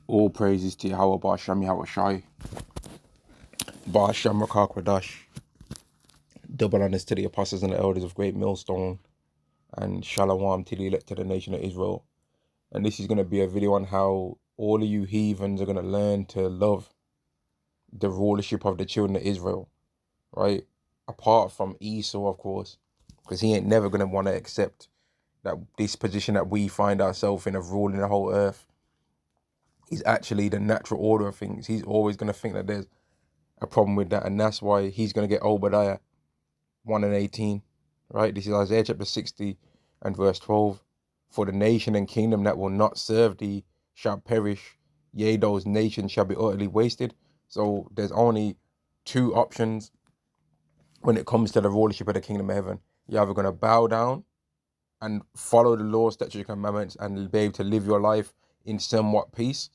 All praises to Yahweh Ba'Shem Yahweh Shai. Ba'Shem Rakah Kwadash. Double honors to the apostles and the elders of Great Millstone. And Shalom to the elect of the nation of Israel. And this is going to be a video on how all of you heathens are going to learn to love the rulership of the children of Israel. Right? Apart from Esau, of course. Because he ain't never going to want to accept that this position that we find ourselves in of ruling the whole earth is actually the natural order of things. He's always going to think that there's a problem with that, and that's why he's going to get Obadiah 1 and 18, right? This is Isaiah chapter 60 and verse 12. For the nation and kingdom that will not serve thee shall perish, yea, those nations shall be utterly wasted. So there's only two options when it comes to the rulership of the kingdom of heaven. You're either going to bow down and follow the law, statutes, commandments, and be able to live your life in somewhat peace,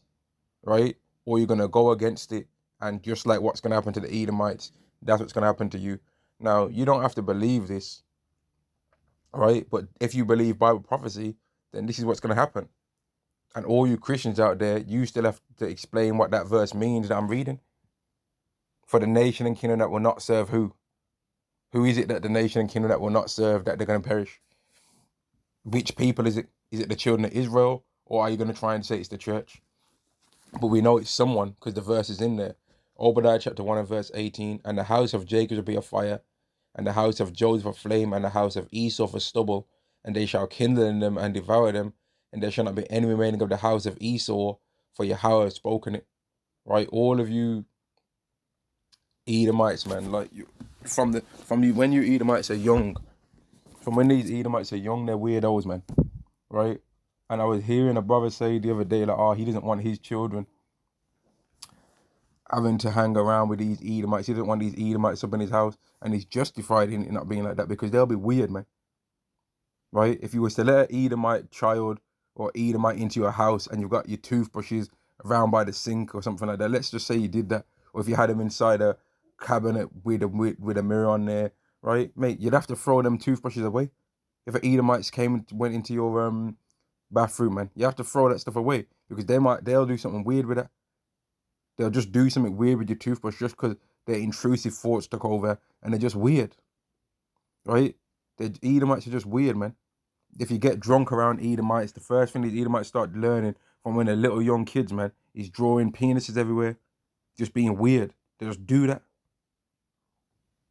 right? Or you're going to go against it, and just like what's going to happen to the Edomites, that's what's going to happen to you. Now, you don't have to believe this, right? But if you believe Bible prophecy, then this is what's going to happen. And all you Christians out there, you still have to explain what that verse means that I'm reading. For the nation and kingdom that will not serve who? Who is it that the nation and kingdom that will not serve, that they're going to perish? Which people is it? Is it the children of Israel? Or are you going to try and say it's the church? But we know it's someone because the verse is in there. Obadiah chapter 1 and verse 18. And the house of Jacob will be a fire, and the house of Joseph a flame, and the house of Esau for stubble. And they shall kindle in them and devour them. And there shall not be any remaining of the house of Esau, for Yahweh has spoken it. Right? All of you Edomites, man. Like you, when you Edomites are young. From when these Edomites are young, they're weirdos, man. Right? And I was hearing a brother say the other day, like, oh, he doesn't want his children having to hang around with these Edomites. He doesn't want these Edomites up in his house, and he's justified in it not being like that because they'll be weird, man. Right? If you was to let an Edomite child or Edomite into your house and you've got your toothbrushes around by the sink or something like that, let's just say you did that, or if you had them inside a cabinet with a mirror on there, right, mate, you'd have to throw them toothbrushes away. If an Edomites went into your bathroom, man, you have to throw that stuff away because they'll do something weird with it. They'll just do something weird with your toothbrush just because their intrusive thoughts took over and they're just weird, right? The Edomites are just weird, man. If you get drunk around Edomites, the first thing these Edomites start learning from when they're little young kids, man, is drawing penises everywhere, just being weird. They just do that.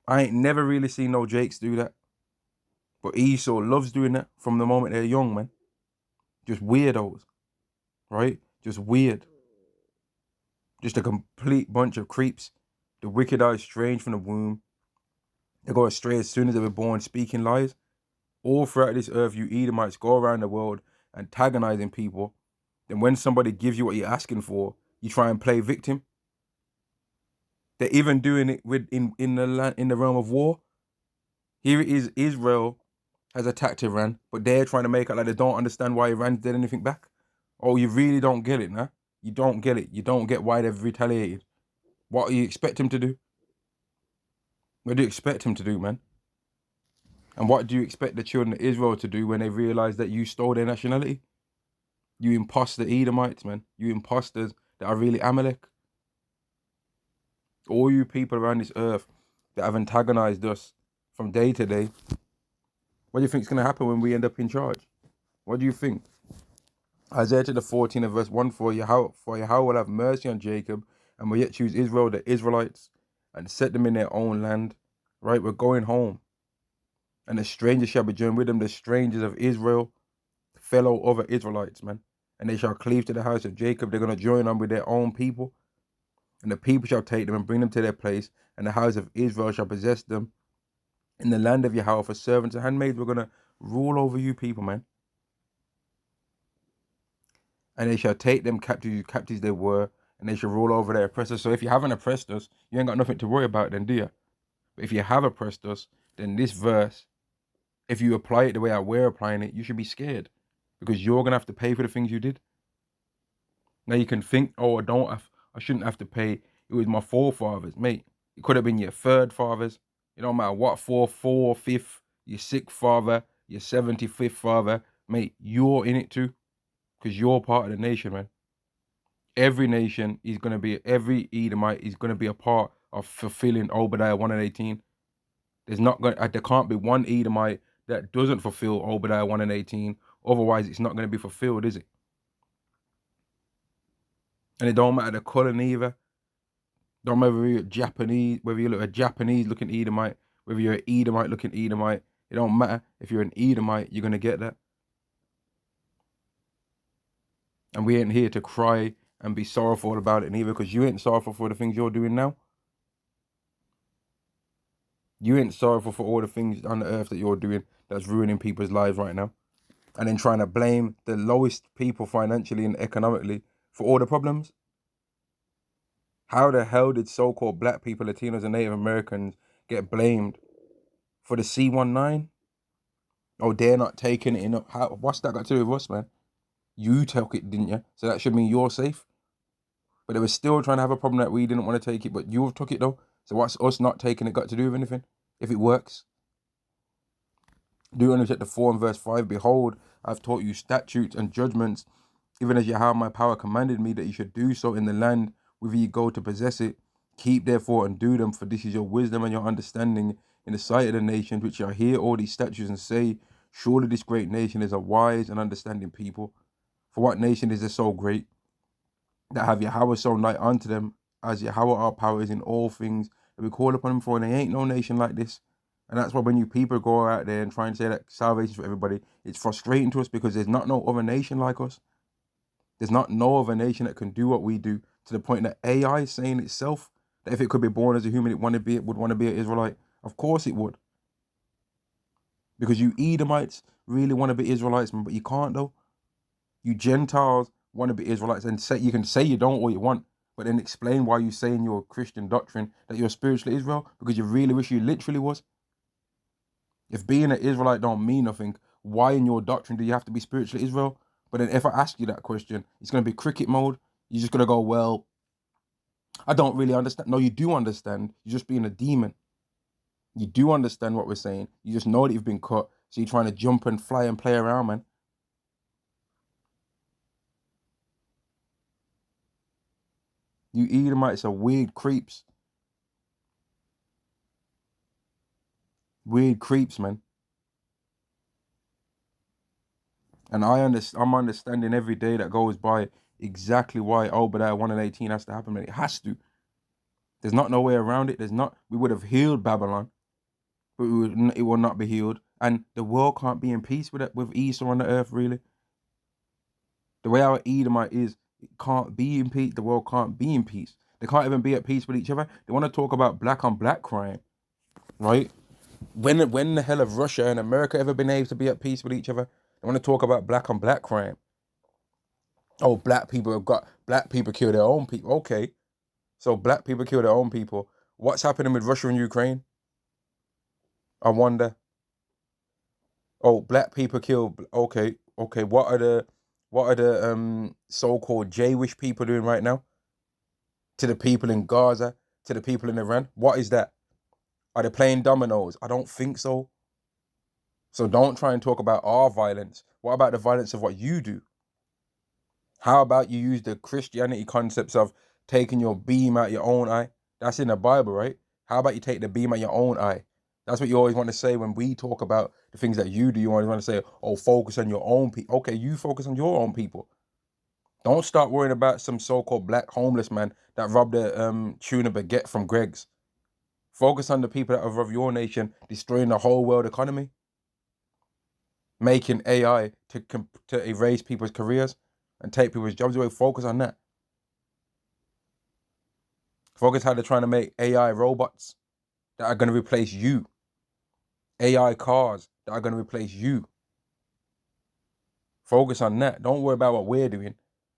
I ain't never really seen no Jakes do that. But Esau loves doing that from the moment they're young, man. Just weirdos, right? Just weird. Just a complete bunch of creeps. The wicked are strange from the womb. They go astray as soon as they were born, speaking lies. All throughout this earth, you Edomites go around the world antagonizing people. Then when somebody gives you what you're asking for, you try and play victim. They're even doing it in the realm of war. Here it is, Israel has attacked Iran, but they're trying to make it like they don't understand why Iran did anything back. Oh, you really don't get it, nah? You don't get it. You don't get why they've retaliated. What do you expect him to do? What do you expect him to do, man? And what do you expect the children of Israel to do when they realize that you stole their nationality? You imposter Edomites, man. You imposters that are really Amalek. All you people around this earth that have antagonized us from day to day. What do you think is going to happen when we end up in charge? What do you think? Isaiah chapter 14 and verse 1, for Yahweh will have mercy on Jacob and will yet choose Israel, the Israelites, and set them in their own land. Right? We're going home. And the strangers shall be joined with them, the strangers of Israel, fellow other Israelites, man. And they shall cleave to the house of Jacob. They're going to join on with their own people. And the people shall take them and bring them to their place. And the house of Israel shall possess them. In the land of Yahweh, for servants and handmaids, we're going to rule over you people, man. And they shall take them captives they were, and they shall rule over their oppressors. So if you haven't oppressed us, you ain't got nothing to worry about then, do you? But if you have oppressed us, then this verse, if you apply it the way we're applying it, you should be scared. Because you're going to have to pay for the things you did. Now you can think, oh, I shouldn't have to pay. It was my forefathers, mate. It could have been your third fathers. It don't matter what, fourth, fifth, your sixth father, your 75th father, mate. You're in it too, because you're part of the nation, man. Every nation is going to be, every Edomite is going to be a part of fulfilling Obadiah 1 and 18. There can't be one Edomite that doesn't fulfill Obadiah 1 and 18. Otherwise, it's not going to be fulfilled, is it? And it don't matter the color neither. Don't matter whether you're Japanese, whether you look a Japanese looking Edomite, whether you're an Edomite looking Edomite. It don't matter. If you're an Edomite, you're going to get that. And we ain't here to cry and be sorrowful about it neither, because you ain't sorrowful for the things you're doing now. You ain't sorrowful for all the things on the earth that you're doing that's ruining people's lives right now. And then trying to blame the lowest people financially and economically for all the problems. How the hell did so-called black people, Latinos and Native Americans get blamed for the C-19? Oh, they're not taking it enough. What's that got to do with us, man? You took it, didn't you? So that should mean you're safe. But they were still trying to have a problem that we didn't want to take it, but you took it though. So what's us not taking it got to do with anything? If it works. Deuteronomy chapter 4 and verse 5, behold, I've taught you statutes and judgments, even as Yahweh my power commanded me that you should do so in the land whither ye go to possess it. Keep therefore and do them, for this is your wisdom and your understanding in the sight of the nations, which shall hear all these statutes and say, surely this great nation is a wise and understanding people. For what nation is there so great, that have Yahweh so nigh unto them, as Yahweh our power is in all things that we call upon him for, and there ain't no nation like this. And that's why when you people go out there and try and say that salvation for everybody, it's frustrating to us, because there's not no other nation like us. There's not no other nation that can do what we do, to the point that AI is saying itself that if it could be born as a human, it would want to be an Israelite. Of course it would. Because you Edomites really want to be Israelites, but you can't though. You Gentiles want to be Israelites, and you can say you don't or you want, but then explain why you say in your Christian doctrine that you're spiritually Israel, because you really wish you literally was. If being an Israelite don't mean nothing, why in your doctrine do you have to be spiritually Israel? But then if I ask you that question, it's going to be cricket mode. You're just going to go, well, I don't really understand. No, you do understand. You're just being a demon. You do understand what we're saying. You just know that you've been cut. So you're trying to jump and fly and play around, man. You Edomites are weird creeps. Weird creeps, man. And I'm understanding every day that goes by exactly why Obadiah 1 and 18 has to happen, man. It has to. There's not no way around it. We would have healed Babylon, but it will not be healed. And the world can't be in peace with Esau on the earth, really. The way our Edomite is, it can't be in peace. The world can't be in peace. They can't even be at peace with each other. They want to talk about black on black crime, right? When the hell have Russia and America ever been able to be at peace with each other? They want to talk about black on black crime. Oh, black people kill their own people. Okay, so black people kill their own people. What's happening with Russia and Ukraine? I wonder. Oh, black people kill. Okay, okay. What are the so-called Jewish people doing right now to the people in Gaza, to the people in Iran? What is that? Are they playing dominoes? I don't think so. So don't try and talk about our violence. What about the violence of what you do? How about you use the Christianity concepts of taking your beam out your own eye? That's in the Bible, right? How about you take the beam out your own eye? That's what you always want to say when we talk about the things that you do. You always want to say, oh, focus on your own people. Okay, you focus on your own people. Don't start worrying about some so-called black homeless man that robbed a tuna baguette from Greg's. Focus on the people that are of your nation, destroying the whole world economy, making AI to erase people's careers and take people's jobs away. Focus on that. Focus how they're trying to make AI robots that are going to replace you. AI cars that are going to replace you. Focus on that. Don't worry about what we're doing,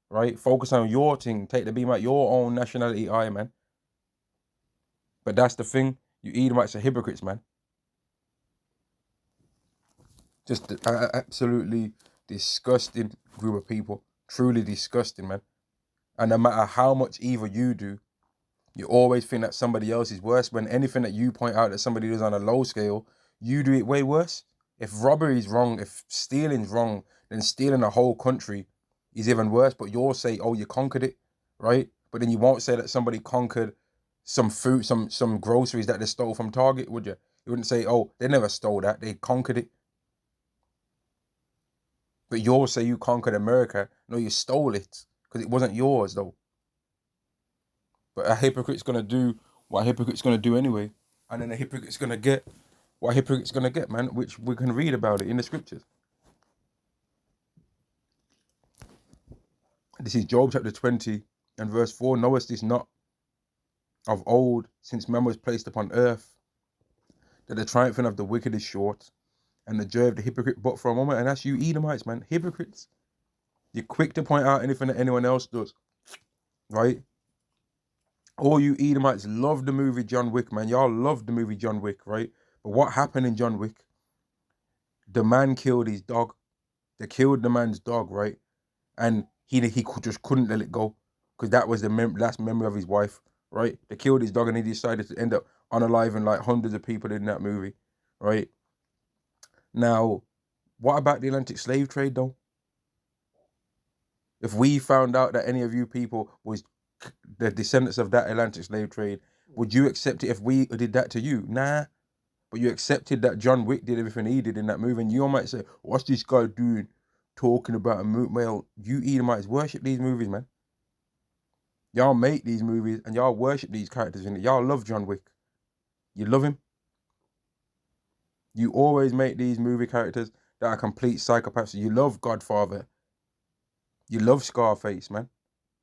right? Focus on your thing. Take the beam out your own nationality eye, man. But that's the thing. You Edomites are hypocrites, man. Just absolutely disgusting group of people. Truly disgusting, man. And no matter how much evil you do, you always think that somebody else is worse, when anything that you point out that somebody does on a low scale, you do it way worse. If robbery is wrong, if stealing is wrong, then stealing a whole country is even worse. But you'll say, oh, you conquered it. right? But then you won't say that somebody conquered some food, some groceries that they stole from Target, would you? You wouldn't say, oh, they never stole that, they conquered it. But you'll say you conquered America. No, you stole it because it wasn't yours, though. But a hypocrite's gonna do what a hypocrite's gonna do anyway, and then a hypocrite's gonna get what a hypocrite's gonna get, man. Which we can read about it in the scriptures. This is Job chapter 20 and verse 4. Knowest this not of old, since man was placed upon earth, that the triumphing of the wicked is short, and the joy of the hypocrite but for a moment? And that's you Edomites, man. Hypocrites. You're quick to point out anything that anyone else does, right? All you Edomites love the movie John Wick, man. Y'all love the movie John Wick, right? But what happened in John Wick? The man killed his dog. They killed the man's dog, right? And he just couldn't let it go because that was the last memory of his wife, right? They killed his dog and he decided to end up unaliving like hundreds of people in that movie, right? Now, what about the Atlantic slave trade, though? If we found out that any of you people was the descendants of that Atlantic slave trade, would you accept it if we did that to you? Nah. But you accepted that John Wick did everything he did in that movie, and you all might say, what's this guy doing talking about a movie? Well, you Edomites worship these movies, man. Y'all make these movies, and y'all worship these characters in it. Y'all love John Wick. You love him. You always make these movie characters that are complete psychopaths. You love Godfather. You love Scarface, man.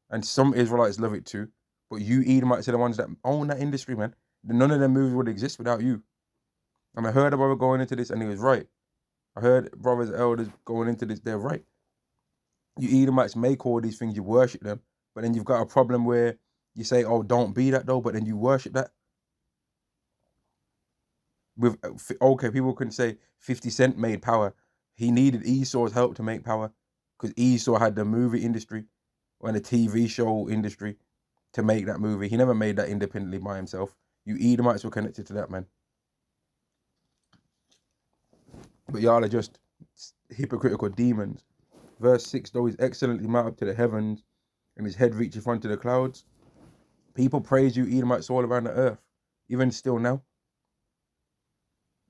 And some Israelites love it too. But you Edomites are the ones that own that industry, man. None of them movies would exist without you. And I heard a brother going into this, and he was right. I heard brothers, elders going into this, they're right. You Edomites make all these things, you worship them, but then you've got a problem where you say, oh, don't be that though, but then you worship that. With okay, people can say 50 Cent made power. He needed Esau's help to make power because Esau had the movie industry and the TV show industry to make that movie. He never made that independently by himself. You Edomites were connected to that, man. But y'all are just hypocritical demons. Verse 6, though he's excellently mounted up to the heavens and his head reacheth unto the clouds. People praise you, Edomites, all around the earth. Even still now.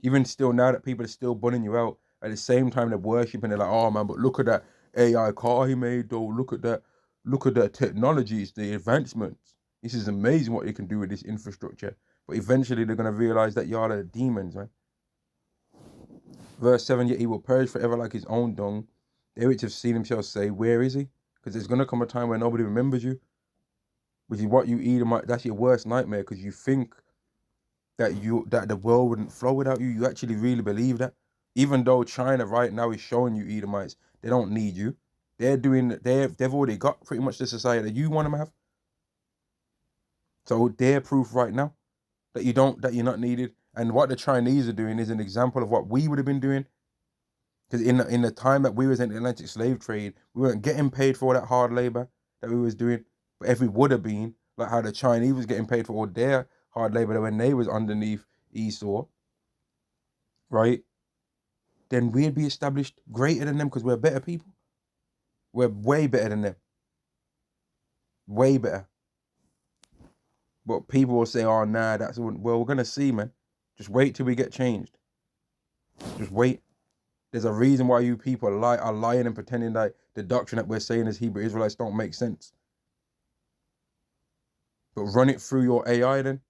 Even still now that people are still bunning you out. At the same time they're worshipping, they're like, oh man, but look at that AI car he made, though. Look at that technologies, the advancements. This is amazing what you can do with this infrastructure. But eventually they're going to realize that y'all are demons, man. Verse 7, yet he will perish forever like his own dung. They which have seen him shall say, where is he? Because there's going to come a time where nobody remembers you. Which is what you Edomite, that's your worst nightmare, because you think that the world wouldn't flow without you. You actually really believe that. Even though China right now is showing you Edomites, they don't need you. They've already got pretty much the society that you want them to have. So they're proof right now that you're not needed. And what the Chinese are doing is an example of what we would have been doing. Because in the time that we was in the Atlantic slave trade, we weren't getting paid for all that hard labor that we was doing. But if we would have been, like how the Chinese was getting paid for all their hard labor when they was underneath Esau, right? Then we'd be established greater than them because we're better people. We're way better than them. Way better. But people will say, oh, nah, well, we're going to see, man. Just wait till we get changed. Just wait. There's a reason why you people are lying and pretending that the doctrine that we're saying as Hebrew Israelites don't make sense. But run it through your AI then.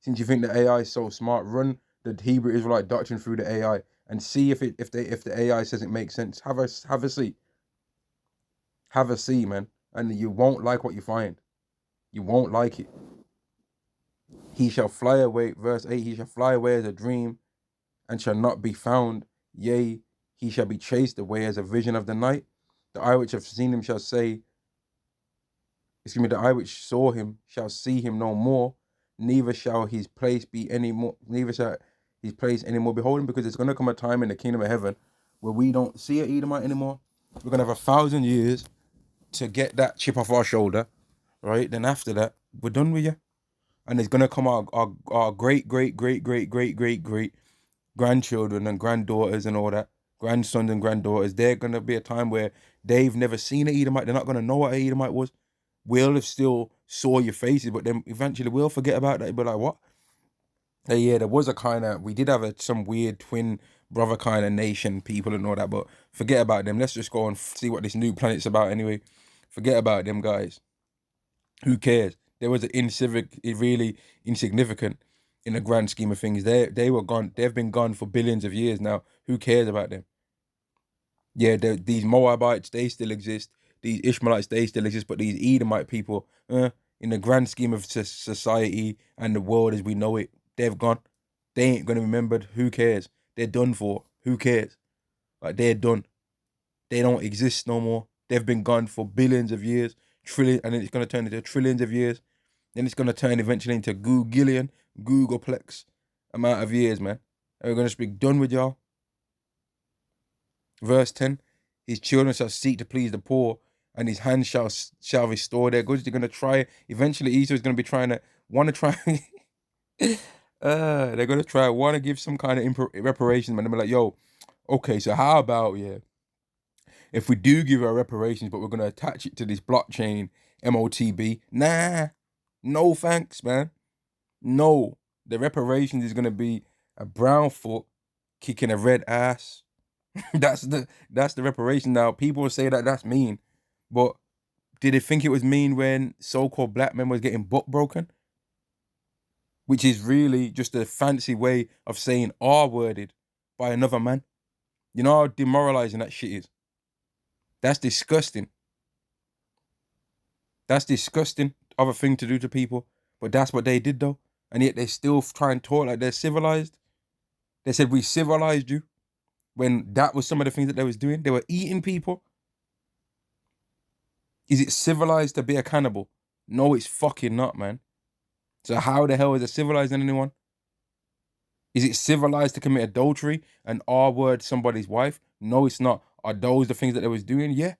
Since you think the AI is so smart, run the Hebrew Israelite doctrine through the AI and see if the AI says it makes sense. Have a see. Have a see, man. And you won't like what you find. You won't like it. He shall fly away, verse 8, he shall fly away as a dream and shall not be found. Yea, he shall be chased away as a vision of the night. The eye which have seen him shall say, the eye which saw him shall see him no more, neither shall his place be any more, neither shall his place any more behold him, because there's going to come a time in the kingdom of heaven where we don't see an Edomite anymore. We're going to have 1,000 years to get that chip off our shoulder, right? Then after that, we're done with you. And there's going to come our great grandchildren and granddaughters and all that, grandsons and granddaughters. They're going to be a time where they've never seen an Edomite. They're not going to know what an Edomite was. we'll have still saw your faces, but then eventually we'll forget about that. But like, what? Yeah, there was a kind of, we did have some weird twin brother kind of nation people and all that, but forget about them. Let's just go and see what this new planet's about anyway. Forget about them guys. Who cares? There was an really insignificant in the grand scheme of things. They were gone. They've been gone for billions of years now. Who cares about them? Yeah, these Moabites, they still exist. These Ishmaelites, they still exist. But these Edomite people, in the grand scheme of society and the world as we know it, they've gone. They ain't gonna be remembered. Who cares? They're done for. Who cares? Like, they're done. They don't exist no more. They've been gone for billions of years, trillion, and then it's gonna turn into trillions of years. Then it's gonna turn eventually into Googleplex amount of years, man. And we're gonna just be done with y'all. Verse 10, his children shall seek to please the poor, and his hands shall restore their goods. They're gonna try. Eventually, Esau is gonna be want to try. They're gonna want to give some kind of reparations, man. They'll be like, yo, okay, so how about, yeah, if we do give our reparations, but we're gonna attach it to this blockchain MOTB? Nah, no thanks, man. No, the reparations is gonna be a brown foot kicking a red ass. that's the reparation. Now, people say that that's mean, but did they think it was mean when so-called black men was getting butt broken? Which is really just a fancy way of saying R-worded by another man. You know how demoralizing that shit is? That's disgusting. That's disgusting of a thing to do to people. But that's what they did though. And yet they still try and talk like they're civilized. They said, we civilized you. When that was some of the things that they was doing. They were eating people. Is it civilized to be a cannibal? No, it's fucking not, man. So how the hell is it civilizing anyone? Is it civilized to commit adultery and R-word somebody's wife? No, it's not. Are those the things that they was doing? Yeah.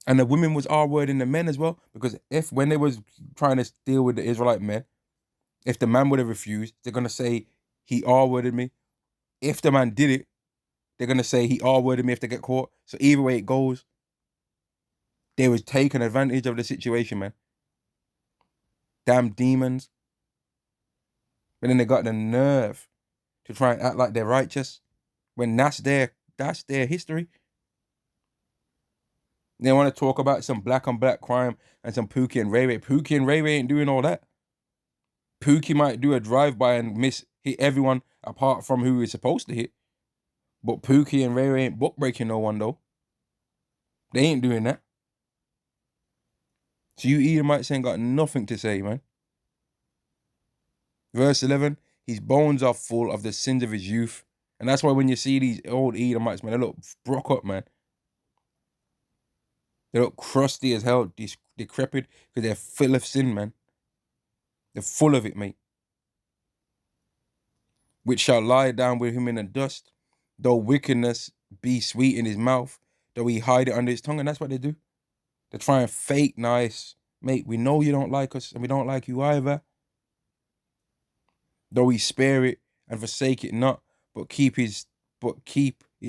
And the women was R-wording the men as well. Because when they was trying to deal with the Israelite men, if the man would have refused, they're going to say, he R-worded me. If the man did it, they're going to say he R-worded me if they get caught. So either way it goes, they was taking advantage of the situation, man. Damn demons. But then they got the nerve to try and act like they're righteous when that's their history. They want to talk about some black on black crime and some Pookie and Ray Ray. Pookie and Ray Ray ain't doing all that. Pookie might do a drive-by and hit everyone apart from who he's supposed to hit. But Pookie and Ray Ray ain't book breaking no one though. They ain't doing that. So you Edomites ain't got nothing to say, man. Verse 11, his bones are full of the sins of his youth. And that's why when you see these old Edomites, man, they look broke up, man. They look crusty as hell, decrepit, because they're full of sin, man. They're full of it, mate. Which shall lie down with him in the dust, though wickedness be sweet in his mouth, though he hide it under his tongue. And that's what they do. They try and fake nice. Mate, we know you don't like us, and we don't like you either. Though he spare it and forsake it not, but keep it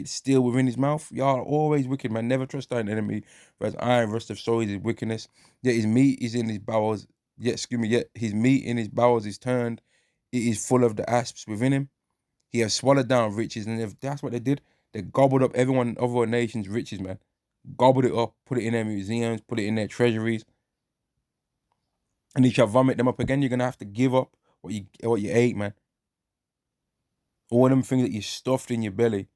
still within his mouth. Y'all are always wicked, man. Never trust thine enemy, for as iron rusteth, so is his wickedness. Yet his meat is in his bowels. Yet his meat in his bowels is turned. It is full of the asps within him. He has swallowed down riches, and if that's what they did, they gobbled up other nations' riches, man. Gobbled it up, put it in their museums, put it in their treasuries, and he shall vomit them up again. You're gonna have to give up what you ate, man. All them things that you stuffed in your belly,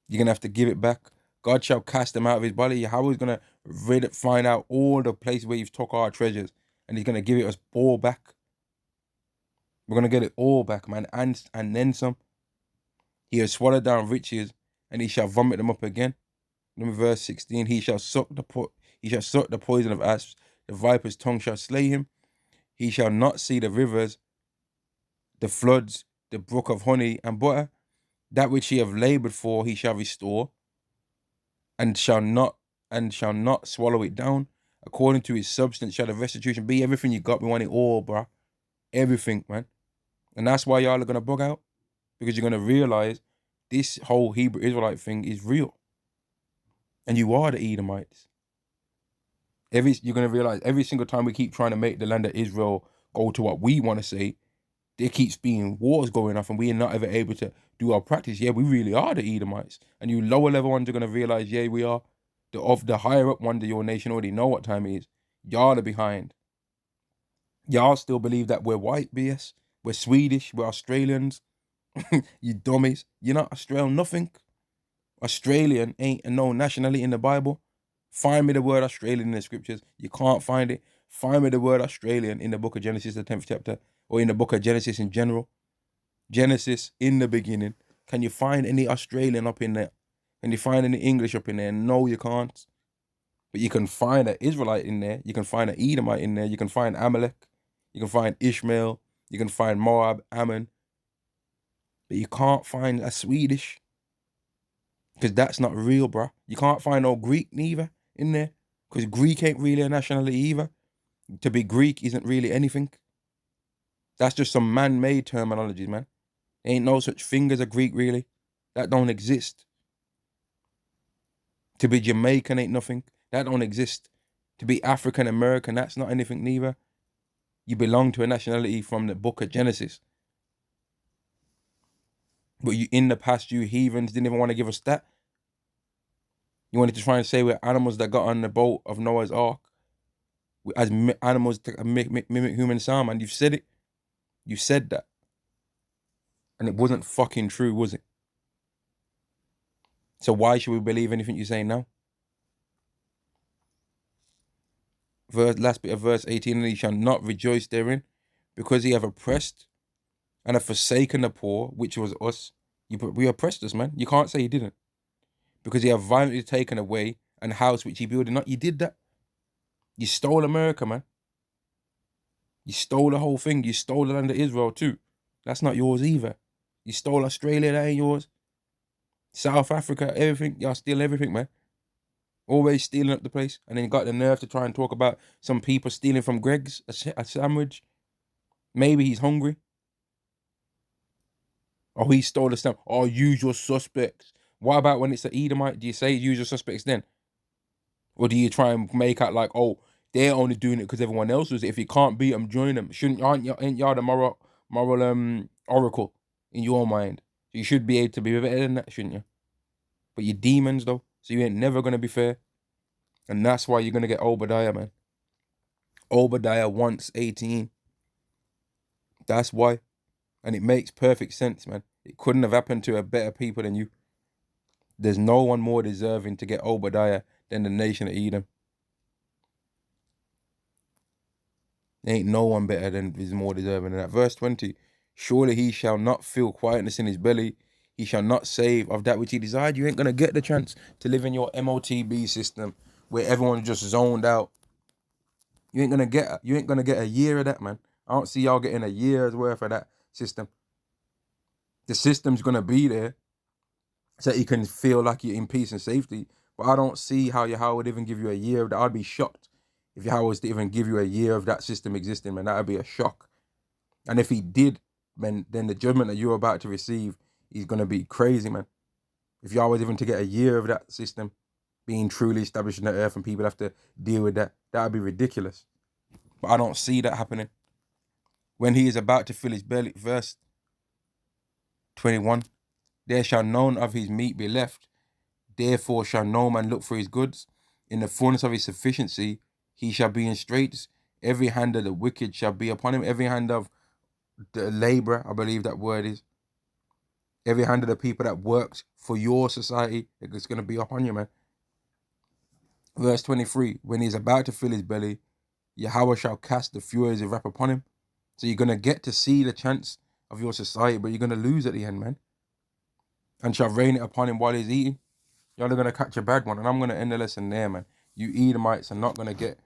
you're gonna have to give it back. God shall cast them out of his body. Yahweh's gonna find out all the places where you've took our treasures, and he's gonna give it us all back. We're gonna get it all back, man, and then some. He has swallowed down riches, and he shall vomit them up again. Number verse 16. He shall suck the poison of asps. The viper's tongue shall slay him. He shall not see the rivers, the floods, the brook of honey and butter. That which he have labored for, he shall restore, and shall not swallow it down. According to his substance shall the restitution be. Everything you got, we want it all, bro. Everything, man. And that's why y'all are gonna bug out, because you're gonna realize this whole Hebrew Israelite thing is real, and you are the Edomites. You're gonna realize every single time we keep trying to make the land of Israel go to what we want to say, there keeps being wars going off, and we are not ever able to do our practice. Yeah, we really are the Edomites, and you lower level ones are gonna realize, yeah, we are. The higher up ones of your nation already know what time it is. Y'all are behind. Y'all still believe that we're white, BS. We're Swedish. We're Australians. You dummies. You're not Australian. Nothing. Australian ain't a known nationality in the Bible. Find me the word Australian in the scriptures. You can't find it. Find me the word Australian in the book of Genesis, the 10th chapter, or in the book of Genesis in general. Genesis in the beginning. Can you find any Australian up in there? Can you find any English up in there? No, you can't. But you can find an Israelite in there. You can find an Edomite in there. You can find Amalek. You can find Ishmael. You can find Moab, Ammon. But you can't find a Swedish. Because that's not real, bruh. You can't find no Greek neither in there. Because Greek ain't really a nationality either. To be Greek isn't really anything. That's just some man-made terminology, man. Ain't no such thing as a Greek, really. That don't exist. To be Jamaican ain't nothing. That don't exist. To be African American, that's not anything neither. You belong to a nationality from the book of Genesis. But you, in the past, you heathens didn't even want to give us that. You wanted to try and say we're animals that got on the boat of Noah's Ark as animals to mimic human sound, and you've said it. You said that. And it wasn't fucking true, was it? So why should we believe anything you say now? Last bit of verse 18, and he shall not rejoice therein, because he have oppressed and have forsaken the poor, which was us. We oppressed us, man. You can't say he didn't. Because he have violently taken away an house which he builded not. You did that. You stole America, man. You stole the whole thing. You stole the land of Israel too. That's not yours either. You stole Australia, that ain't yours. South Africa, everything. Y'all steal everything, man. Always stealing up the place. And then you got the nerve to try and talk about some people stealing from Greg's a sandwich. Maybe he's hungry. Or he stole the stamp. Or usual suspects. What about when it's the Edomite? Do you say usual suspects then? Or do you try and make out like, oh, they're only doing it because everyone else was? If you can't beat them, join them. Ain't y'all the moral oracle in your mind? So you should be able to be better than that, shouldn't you? But you're demons though, so you ain't never gonna be fair. And that's why you're gonna get Obadiah, man. Obadiah once 18. That's why. And it makes perfect sense, man. It couldn't have happened to a better people than you. There's no one more deserving to get Obadiah than the nation of Edom. Ain't no one better than is more deserving than that. Verse 20. Surely he shall not feel quietness in his belly. He shall not save of that which he desired. You ain't gonna get the chance to live in your MOTB system where everyone's just zoned out. You ain't gonna get a year of that, man. I don't see y'all getting a year's worth of that system. The system's gonna be there so you can feel like you're in peace and safety. But I don't see how Yahweh would even give you a year of that. I'd be shocked if Yahweh was to even give you a year of that system existing, man. That would be a shock. And if he did, man, then the judgment that you're about to receive is gonna be crazy, man. If y'all was even to get a year of that system being truly established in the earth and people have to deal with that, that would be ridiculous. But I don't see that happening. When he is about to fill his belly, verse 21, there shall none of his meat be left. Therefore shall no man look for his goods. In the fullness of his sufficiency, he shall be in straits. Every hand of the wicked shall be upon him. Every hand of the laborer, I believe that word is. Every hand of the people that works for your society, it's going to be upon you, man. Verse 23, when he's about to fill his belly, Yahweh shall cast the furies of wrath upon him. So you're going to get to see the chance of your society, but you're going to lose at the end, man. And shall rain it upon him while he's eating. Y'all are going to catch a bad one. And I'm going to end the lesson there, man. You Edomites are not going to get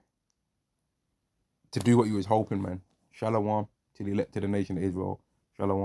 to do what you was hoping, man. Shalom to the elect to the nation of Israel. Shalom.